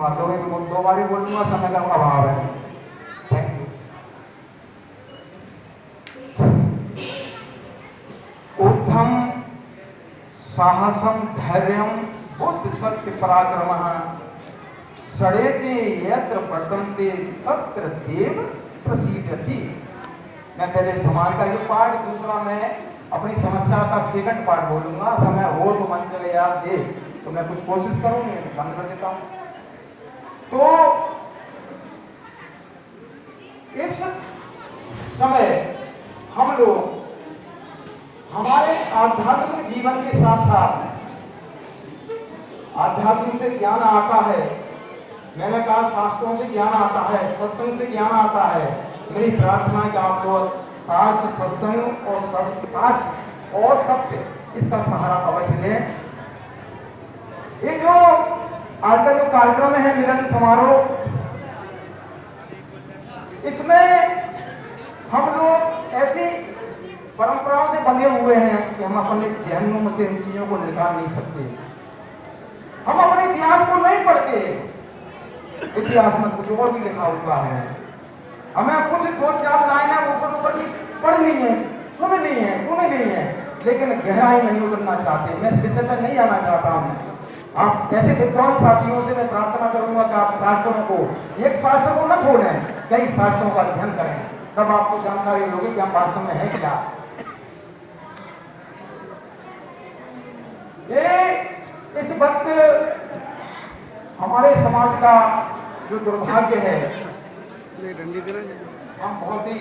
बोलूंगा, दो बारी बोलूंगा, समय का अभाव है। Thank you. ऊर्ध्वं साहसं धैर्यं बुद्धि सत्य पराक्रमः षडेते यत्र वर्तन्ते तत्र देव प्रसीदति। मैं पहले समाज का ये पार्ट, दूसरा मैं अपनी समस्या का सेकंड पार्ट बोलूंगा। समय हो तो मन चले यार दे तो मैं कुछ कोशिश करूंगी, बंद कर देता हूं। तो इस समय हम लोग हमारे आध्यात्मिक जीवन के साथ साथ आध्यात्मिक से ज्ञान आता है। मैंने कहा शास्त्रों से ज्ञान आता है, सत्संग से ज्ञान आता है। मेरी प्रार्थना है कि आप लोग शास्त्र, सत्संग और सत्य इसका सहारा अवश्य लें। ये जो आज का जो कार्यक्रम है मिलन समारोह, इसमें हम लोग ऐसी परंपराओं से बंधे हुए हैं कि हम अपने जहनों से इन चीजों को निकाल नहीं सकते। हम अपने इतिहास को नहीं पढ़ते, इतिहास में कुछ और भी लिखा हुआ है। हमें कुछ दो चार लाइनें ऊपर की पढ़नी है, सुननी है, लेकिन गहराई में नहीं उतरना चाहते। मैं इस विषय पर नहीं आना चाहता हूँ। आप ऐसे विद्वान साथियों से मैं प्रार्थना करूंगा कि आप शास्त्रों को, एक शास्त्र को न छोड़ें, कई शास्त्रों का अध्ययन करें, तब आपको जानकारी होगी कि हम वास्तव में है क्या। ये इस वक्त हमारे समाज का जो दुर्भाग्य है, हम बहुत ही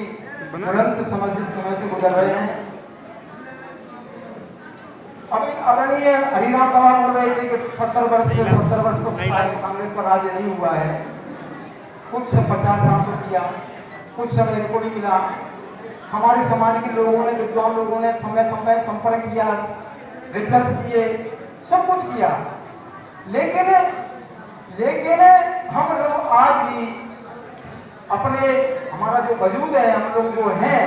बुलंद समय से गुजर रहे हैं। अभी आदरणीय हरिराम बाबा बोल रहे थे कि 70 वर्ष तो कांग्रेस का राज्य नहीं हुआ है। कुछ 50 साल तो किया, कुछ समय इनको भी मिला। हमारे समाज के लोगों ने, विद्वान लोगों ने समय संपर्क किया, रिसर्च किए, सब कुछ किया, लेकिन हम लोग आज भी अपने, हमारा जो वजूद है, हम लोग जो हैं,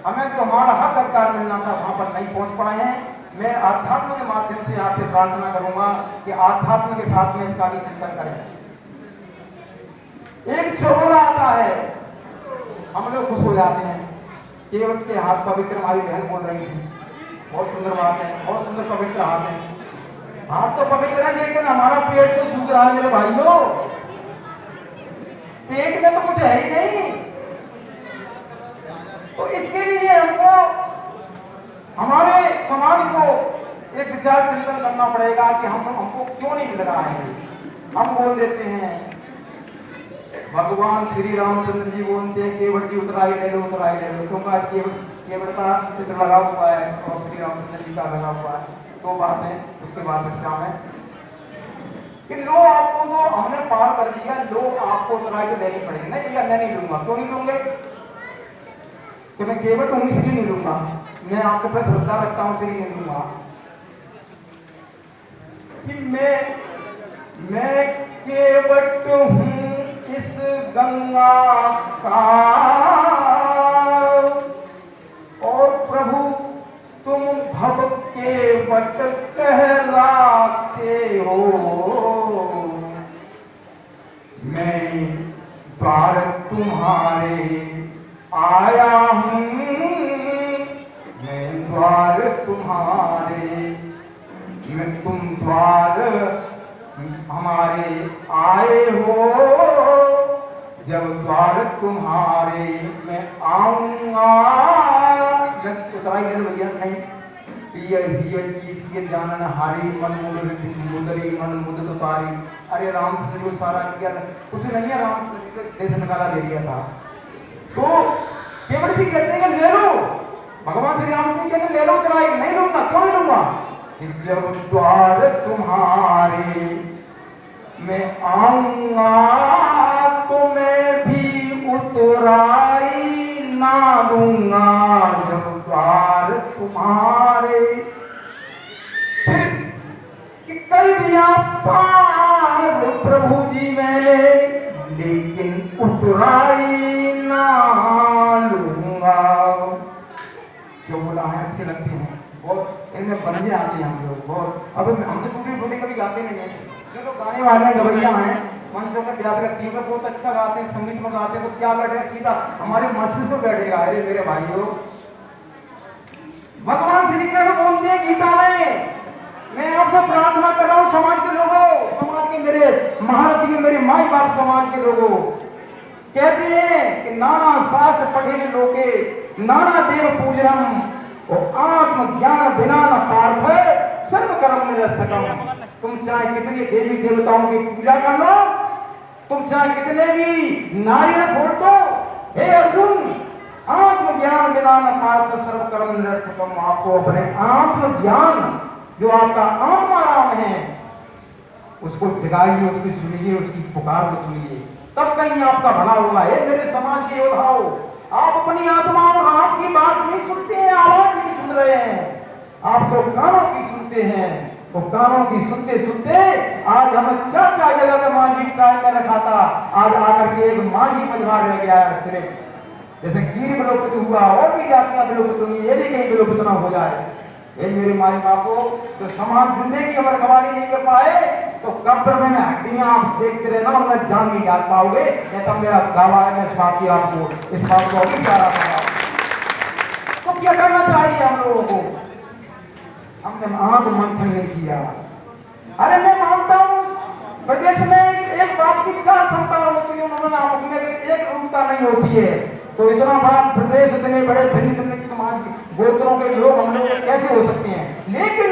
हमें जो हमारा हक अधिकार मिलना था वहां पर नहीं पहुंच पाए हैं। मैं आध्यात्म के माध्यम से आपसे प्रार्थना करूंगा कि आध्यात्म के साथ में इसका भी चिंतन करें। एक चौबोला आता है, हम लोग खुश हो जाते हैं। केवल के हाथ पवित्र, हमारी बहन बोल रही थी, बहुत सुंदर बात है, बहुत सुंदर पवित्र हाथ है। हाथ तो पवित्र है, लेकिन हमारा पेट तो सूख रहा है मेरे भाइयों। पेट में तो कुछ है ही नहीं। तो इसके लिए हमको, हमारे समाज को एक विचार चिंतन करना पड़ेगा कि हमको क्यों नहीं मिल रहा है। हम बोल देते हैं, भगवान श्री रामचंद्र जी बोलते हैं केवट जी उतराई ले लो, क्योंकि आज केवट का चित्र लगा हुआ है और श्री रामचंद्र जी का लगा हुआ है। दो बातें उसके बाद चर्चा में कि लो आपको तो हमने पार कर दिया, लो आपको उतराई तो देनी पड़ेगी। नहीं भैया मैं नहीं लूंगा। क्यों नहीं लूंगे? कि मैं केवट हूं इसलिए नहीं लूंगा, मैं आपके पास श्रद्धा रखता हूं इसलिए नहीं लूंगा। कि मैं केवट हूं इस गंगा का और प्रभु तुम भव केवट कहलाते हो। मैं द्वार तुम्हारे आया हूं, मैं द्वार तुम्हारे, मैं तुम द्वार हमारे आए हो। जब द्वार तुम्हारे मैं आऊंगा, उतराई ले लो भैया, नहीं जानन हारी मन मुदरी मन मुदत पारी। अरे रामचंद्र जी को सारा किया, उसे नहीं है, रामचंद्र जी को देश निकाला दे दिया था। तो केवट जी कहते हैं कि ले लो, भगवान श्री राम जी कहते हैं ले लो उतराई। नहीं लूंगा। क्यों नहीं लूंगा? कि जब द्वार तुम्हारे मैं आऊंगा तो मैं भी उतराई ना दूंगा। जब द्वार तुम्हारे कि कर दिया पार प्रभु जी मैंने, लेकिन उतराई ना लूंगा। जो बोला है अच्छे लगते हैं बहुत, इनमें बंदे आते हैं हम लोग बहुत। अब हमने टूटी फूटी कभी गाते नहीं है, जो गाने वाले गवैया हैं, मंचों पर जाकर गाती है, बहुत अच्छा गाते हैं, संगीत में गाते हैं, तो क्या बैठेगा सीधा हमारे मस्जिद पर बैठेगा। अरे मेरे भाइयों, भगवान श्री कृष्ण बोलते हैं गीता में, मैं आपसे प्रार्थना कर रहा हूं समाज के लोगों, समाज के मेरे महारथी के मेरे माई बाप समाज के लोगों, कहते हैं कि नाना शास्त्र पठे लोके नाना देव पूजनम और आत्म ज्ञान बिना न सार्थ सर्व कर्म निरर्थकम। तुम चाहे कितने देवी देवताओं की पूजा कर लो, तुम चाहे कितने भी नारियल फोड़ दो, हे अर्जुन, आत्मज्ञान बिना न पार्थ सर्व कर्म निरर्थकम। आपको अपने आत्मज्ञान, जो आपका आत्मा राम है, उसको जगाइए, उसकी सुनिए, उसकी पुकार को सुनिए, तब कहीं आपका भला होगा। हे मेरे समाज के योद्धाओं, आप अपनी आत्मा और आपकी बात नहीं सुनते हैं, आवाज नहीं सुन रहे हैं, आप तो कानों की सुनते हैं। तो कानों की सुनते सुनते आज हमें 4-4 जगह पे मांझी टाइम में रखा था, आज आकर के एक मांझी मझवार रह गया है सिर्फ। जैसे कीर विलोपित हुआ और भी जातियां विलोपित होंगी, ये भी कहीं विलोपित ना हो जाए। ये मेरे माई बापों, तो समाज जिंदगी अगर गवाही नहीं कर पाए तो कब्र में हड्डियां आप देखते रहना, उनमें जान नहीं डाल पाओगे। ऐसा मेरा दावा है, मैं इस बात की आपको इस बात को अभी बता रहा था। तो क्या करना चाहिए हम लोगों को? हमने आंख मंथन नहीं किया। अरे मैं मानता हूं प्रदेश में एक बात की 4 क्षमता होती है, उन्होंने आपस में एक रूपता नहीं होती है। तो इतना बड़ा प्रदेश, इतने बड़े भिन्न समाज गोत्रों के लोग हम लोग कैसे हो सकते हैं? लेकिन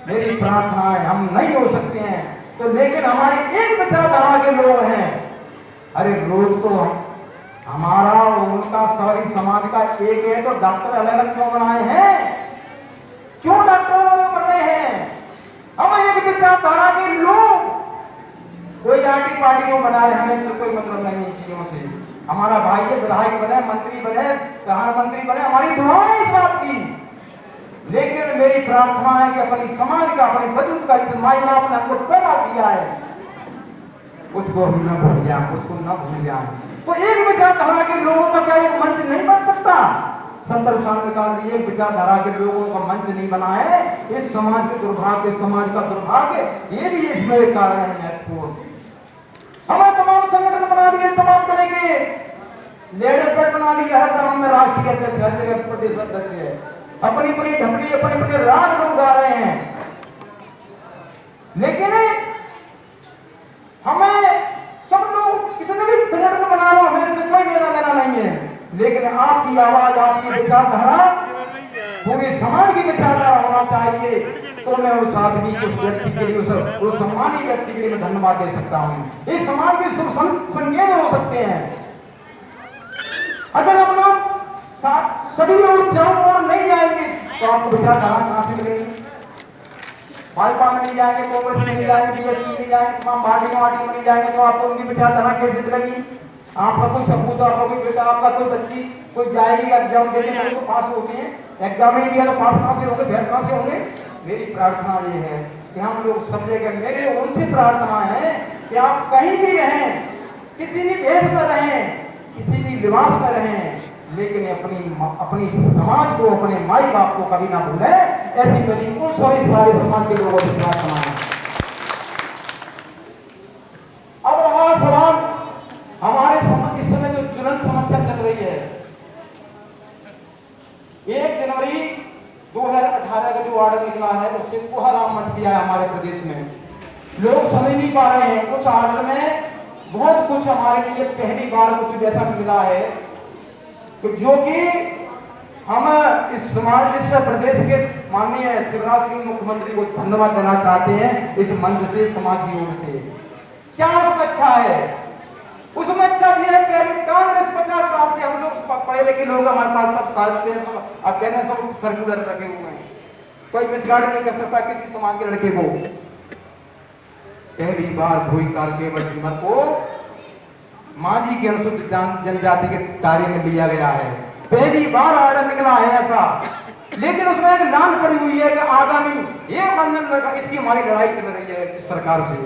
मेरी प्रार्थना है, हम नहीं हो सकते हैं तो, लेकिन हमारी एक विचारधारा के लोग हैं। अरे लोग तो हमारा और उनका सारी समाज का एक है, तो डॉक्टर अलग अलग क्यों बनाए हैं? क्यों डॉक्टर अलग बन रहे हैं? हम एक विचारधारा के लोग, कोई आटी पार्टी को बना रहे, हमें इससे कोई मतलब नहीं इन चीजों से। हमारा भाई है, विधायक बने, मंत्री बने, प्रधानमंत्री बने, हमारी दुआएं इस बात की। लेकिन मेरी प्रार्थना है कि अपनी समाज का, अपने वजूद का, जिस माई बाप ने हमको पैदा किया है, उसको हम न भूल जाए, उसको न भूल जाए। तो एक विचारधारा के लोगों का क्या एक मंच नहीं बन सकता? 70 साल निकाल दिए, विचारधारा के लोगों का मंच नहीं बना है। इस समाज के दुर्भाग्य, समाज का दुर्भाग्य, ये भी इसमें एक कारण है महत्वपूर्ण। हमें तमाम संगठन बना दिए, तमाम तरह के लीडर बना दिए, हर गांव में राष्ट्रीय अध्यक्ष, हर जगह प्रदेश अध्यक्ष है, अपनी अपनी ढपली, अपने अपने राग लोग गा रहे हैं। लेकिन हमें सब लोग कितने भी संगठन बना लो, हमें इससे कोई लेना देना नहीं है। लेकिन आपकी आवाज, आपकी विचारधारा पूरे समाज की विचारधारा होना चाहिए। तो मैं उस आदमी, उस व्यक्ति के लिए, उस सम्मानी व्यक्ति के लिए मैं धन्यवाद दे सकता हूँ। इस समाज के शुभ संकेत हो सकते हैं। अगर हम लोग सभी लोग चारों ओर नहीं जाएंगे तो आपको विचारधारा कहां से मिलेगी? भाजपा में नहीं जाएंगे, कांग्रेस में नहीं जाएंगे, बीएसपी में नहीं जाएंगे, तमाम पार्टियों में नहीं जाएंगे, तो आपको उनकी विचारधारा कैसे मिलेगी? आपका कोई सबूत, आपका कोई बेटा, आपका कोई बच्ची कोई जाएगी एग्जाम देने तो पास होते हैं, एग्जाम नहीं दिया तो पास कहां से होंगे, फेल कहां से होंगे? मेरी प्रार्थना ये है कि हम लोग सब जगह, मेरे उनसे प्रार्थना है कि आप कहीं भी रहें, किसी भी देश में रहें, किसी भी लिबास में रहें, लेकिन अपनी समाज को, अपने माई बाप को कभी ना भूलें। ऐसी मेरी उन सभी सारे समाज के लोगों से प्रार्थना है। अब रहा सवाल हमारे इस समय जो ज्वलंत समस्या चल रही है, 1 जनवरी 2018 का जो ऑर्डर निकला है, उससे कोहराम मच गया है हमारे प्रदेश में। लोग समझ नहीं पा रहे हैं। उस ऑर्डर में बहुत कुछ हमारे लिए पहली बार कुछ ऐसा मिला है तो जो कि हम इस प्रदेश के माननीय शिवराज सिंह मुख्यमंत्री को धन्यवाद देना चाहते हैं इस मंच से, समाज की ओर से। क्या उसमें अच्छा है? उसमें अच्छा यह है, पहले कांग्रेस 50 साल से हम लोग पढ़े लिखे लोग, हमारे पास सब साहित्य हैं, सब अध्ययन है, सब सर्कुलर रखे हुए हैं, कोई मिसगाइड नहीं कर सकता किसी समाज के लड़के को। पहली बार भूई काल के कीमत को मांझी के अनुसूचित जनजाति के कार्य में लिया गया है। पहली बार ऑर्डर निकला है ऐसा, लेकिन उसमें एक लान पड़ी हुई है कि आगामी ये बंधन, इसकी हमारी लड़ाई चल रही है इस सरकार से।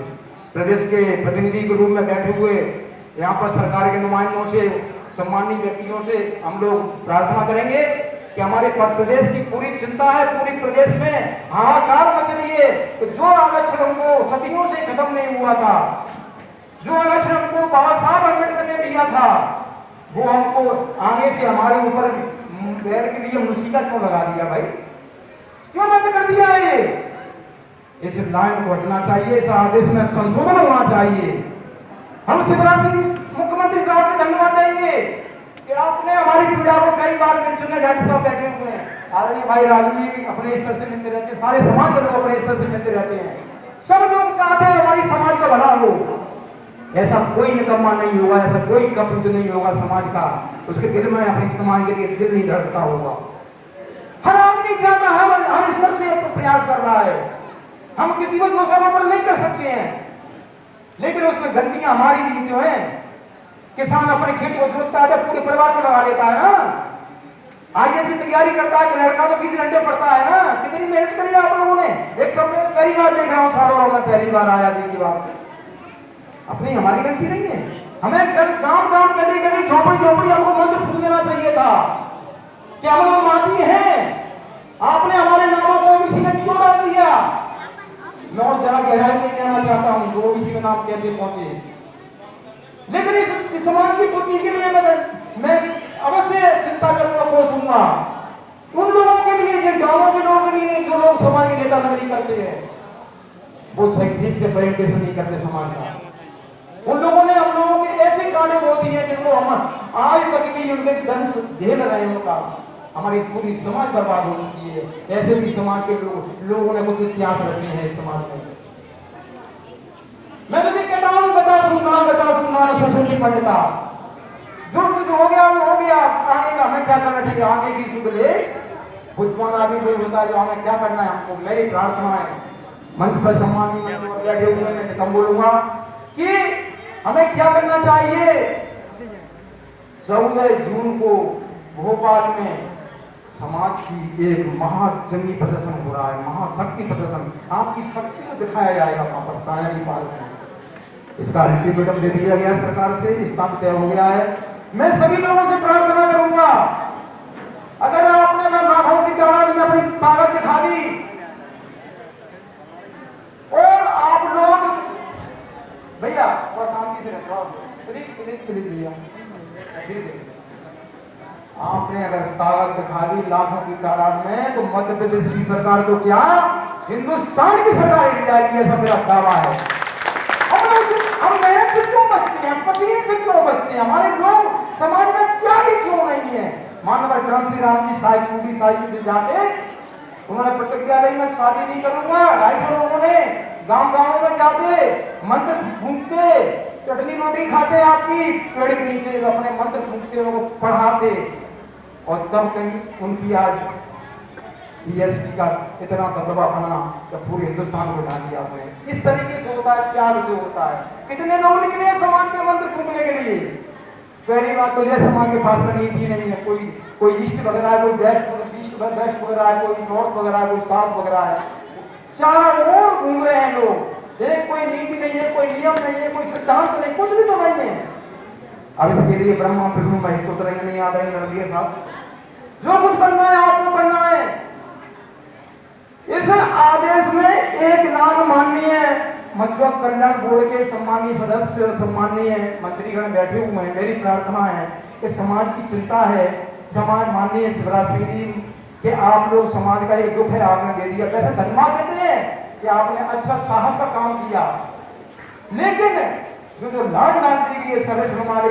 प्रदेश के प्रतिनिधि के रूप में बैठे हुए यहाँ पर सरकार के नुमाइंदों से, सम्मानित व्यक्तियों से हम लोग प्रार्थना करेंगे कि हमारे प्रदेश की पूरी चिंता है, पूरी प्रदेश में हाहाकार मच रही है कि जो आरक्षण हमको सदियों से खत्म नहीं हुआ था, जो आरक्षण हमको बाबा साहब अम्बेडकर ने दिया था, वो हमको आगे से हमारे ऊपर बैठ के लिए मुसीबत क्यों लगा दिया भाई? क्यों बंद कर दिया है ये? इस लाइन को हटना चाहिए, इस आदेश में संशोधन होना चाहिए। हम शिवराज सिंह मुख्यमंत्री साहब को धन्यवाद देंगे कि आपने हमारी पीड़ा को कई बार मिल चुके। डॉक्टर साहब बैठे हुए हैं, आदरणीय भाई राजू जी अपने स्तर से मिलते रहते हैं, सारे समाज के लोग अपने स्तर से मिलते रहते हैं। सब लोग चाहते हैं हमारी समाज का भला हो। ऐसा कोई निकम्मा नहीं होगा, ऐसा कोई कपूत नहीं होगा समाज का, उसके दिल में अपनी समाज के लिए दिल नहीं धड़कता होगा। हर आदमी चाहता है, हर स्तर से प्रयास कर रहा है। हम किसी को दोषारोपण नहीं कर सकते हैं, लेकिन उसमें गलतियां हमारी भी जो है। किसान अपने खेत को जोतता है, पूरे परिवार को लगा लेता है ना। आईएएस की तैयारी करता है, लड़का तो 20 घंटे पढ़ता है ना। कितनी मेहनत करी आप लोगों ने। एक तो मैं पहली बार देख रहा हूँ, सालों में पहली बार आया दिन की बात। अपनी हमारी गलती नहीं है। हमें गांव गांव गली गली झोपड़ी झोपड़ी हमको मंत्र फूक देना चाहिए था कि हम लोग माजी हैं। आपने हमारे नामों को किसी ने क्यों डाल दिया? मैं और जरा गहराई नहीं जाना चाहता हूं तो किसी के नाम कैसे पहुंचे, लेकिन इस समाज की बुद्धि के लिए मैं अवश्य चिंता करूंगा, कोसूंगा उन लोगों के लिए, जो गांवों के लोगों के लिए, जो लोग समाज के नेता नगरी करते हैं, वो सही ठीक से प्रेजेंटेशन नहीं करते समाज का। उन लोगों ने हम लोगों के ऐसे कांडे बो दिए जिनको हम आज तक भी उनके दंश झेल रहे हैं। उनका हमारी पूरी समाज बर्बाद हो चुकी है। ऐसे भी समाज के लोगों ने कुछ इतिहास रखे हैं इस समाज में। मैं तो कहता हूँ बता सुनना सोशल पंडिता, जो कुछ हो गया वो हो गया। आगे का हमें क्या करना चाहिए, आगे की सुध ले बुद्धवान आदमी कोई होता है जो हमें क्या करना है। हमको मेरी प्रार्थना है, मंच पर सम्मानी मंच पर बैठे हुए मैं कम बोलूंगा कि हमें क्या करना चाहिए। 14 जून को भोपाल में समाज की एक महाजंगी प्रदर्शन हो रहा है, महाशक्ति प्रदर्शन। आपकी शक्ति को दिखाया जाएगा वहां पर सायरी पार्क में। इसका अल्टीमेटम दे दिया गया सरकार से, स्थान तय हो गया है। मैं सभी लोगों से प्रार्थना करूंगा, अगर आपने मैं लाखों की तादाद में अपनी ताकत दिखा दी और आप लोग भैया थोड़ा शांति से रखो, प्लीज भैया, ठीक है। आपने अगर ताकत दिखा दी लाखों की तादाद में, तो मध्य प्रदेश की सरकार को क्या हिंदुस्तान की सरकार मिल जाएगी, ऐसा मेरा दावा है। हम मेहनत से क्यों बचते हैं, पसीने से क्यों बचते हैं? हमारे लोग समाज में क्या ही क्यों नहीं है? मानव क्रांति राम जी साहिब से जाके उन्होंने प्रतिज्ञा ली, मैं शादी नहीं करूंगा। 250 लोगों ने गांव में जाते मंत्र फूंकते, चटनी रोटी खाते, आपकी पेड़ के नीचे अपने मंत्र फूंकते, उनको पढ़ाते, और तब कहीं उनकी आज बीएसपी का इतना दबदबा बना कि पूरे हिंदुस्तान को ढा दिया उसने। इस तरीके से होता है, त्याग से होता है। कितने लोग निकले समाज के मंत्र फूंकने के लिए। पहली बात तो यह समाज के पास में नीति नहीं है। कोई ईस्ट वगैरह है, कोई वेस्ट वगैरह है, कोई नॉर्थ वगैरह है, कोई साउथ वगैरह है, चारों ओर घूम रहे हैं लोग। एक कोई नीति नहीं है, कोई नियम नहीं है, कोई सिद्धांत नहीं, कुछ भी तो नहीं है। अब इसके लिए ब्रह्मा विष्णु महेश तो नहीं याद है साहब, जो कुछ बनना है आपको बनना है। इस आदेश में एक लाख माननीय मछुआ कल्याण बोर्ड के सम्मानीय सदस्य और सम्मानीय मंत्रीगण बैठे हुए हैं। मेरी प्रार्थना है कि समाज की चिंता है, समाज माननीय शिवराज सिंह जी कि आप लोग समाज का एक दुख है आपने दे दिया। वैसे धन्यवाद देते हैं कि आपने अच्छा साहस का काम किया, लेकिन जो लाभ डाल दी गई सर्वेक्षण हमारे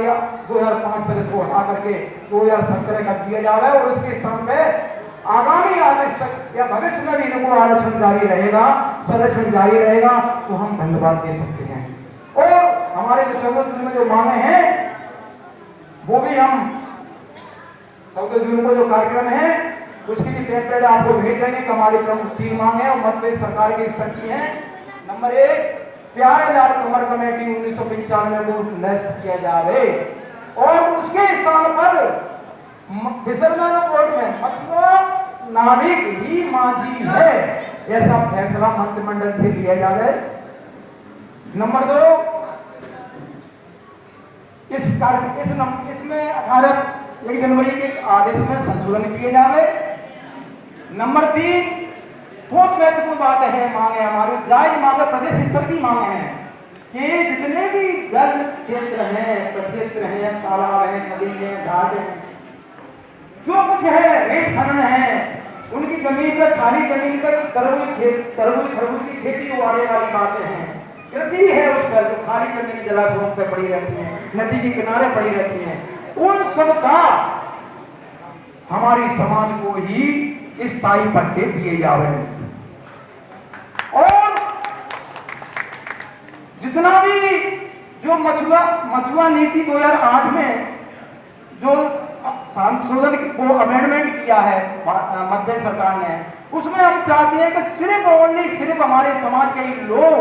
2005 सर्वेक्षण को हटा करके 2017 का दिया जाए और उसके स्थान पे आगामी आदेश तक या भविष्य में भी इनको आरक्षण जारी रहेगा, संरक्षण जारी रहेगा, तो हम धन्यवाद दे सकते हैं। और हमारे जो 14 जून में जो मांगे हैं वो भी हम 14 जून को जो कार्यक्रम है उसके लिए पेम्पलेट आपको भेज देंगे कि हमारी प्रमुख 3 मांग है और मध्य प्रदेश सरकार के स्तर की है। नंबर 1, प्यारे लाल कंवर कमेटी 1995 को नष्ट किया जाए और उसके स्थान पर फिशरमैन बोर्ड में मछुआ नाविक ही माझी है, ऐसा फैसला मंत्रिमंडल से लिया जाए। नंबर 2, इसमें 18 1 जनवरी के आदेश में संशोधन किए जावे। नंबर 3, बहुत महत्वपूर्ण बात है, मांग है हमारी, जायज मांग है, प्रदेश स्तर की मांग है कि जितने भी जल क्षेत्र हैं, प्रक्षेत्र हैं, तालाब हैं, नदी हैं, घाट हैं, जो कुछ है, रेत खनन है, उनकी जमीन पर, खाली जमीन पर तरबूज की खेती उगाने वाली बातें हैं, कृषि है उस पर, जो खाली जमीन जलाशयों पर पड़ी रहती है, नदी के किनारे पड़ी रहती है, उन सब का हमारी समाज को ही स्थायी पट्टे दिए जावे। और जितना भी जो मछुआ नीति 2008 में जो संशोधन को अमेंडमेंट किया है मध्य सरकार ने, उसमें हम चाहते हैं कि सिर्फ हमारे समाज के लोग